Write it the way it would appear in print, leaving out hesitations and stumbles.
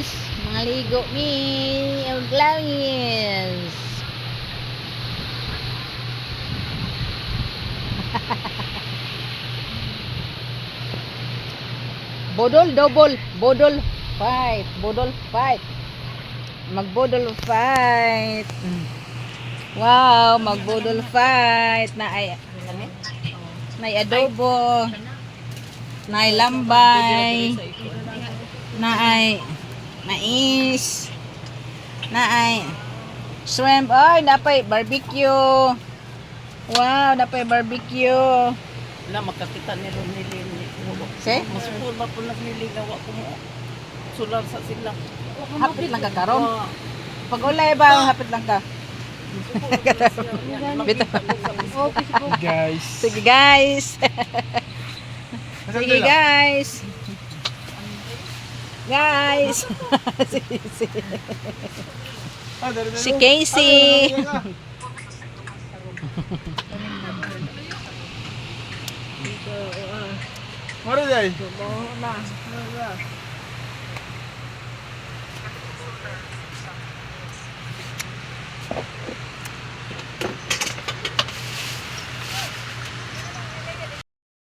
guys, maligo mi og lawis. Bodol double, bodol fight, bodol fight. Magbodol fight. Wow, magbodol fight na ay may adobo, na ay lambay, na ay mais, na ay shrimp, ay napay barbecue. Wow, napay barbecue. Na makakita ni Ronilin. See? Mas full ba po nagliligaw ako mo. Sular sa sila. Hapit lang ka karon. Pag ulay ba, hapit lang ka. Guys. Sige guys. Sige guys. Guys. Si Casey. Mari dai.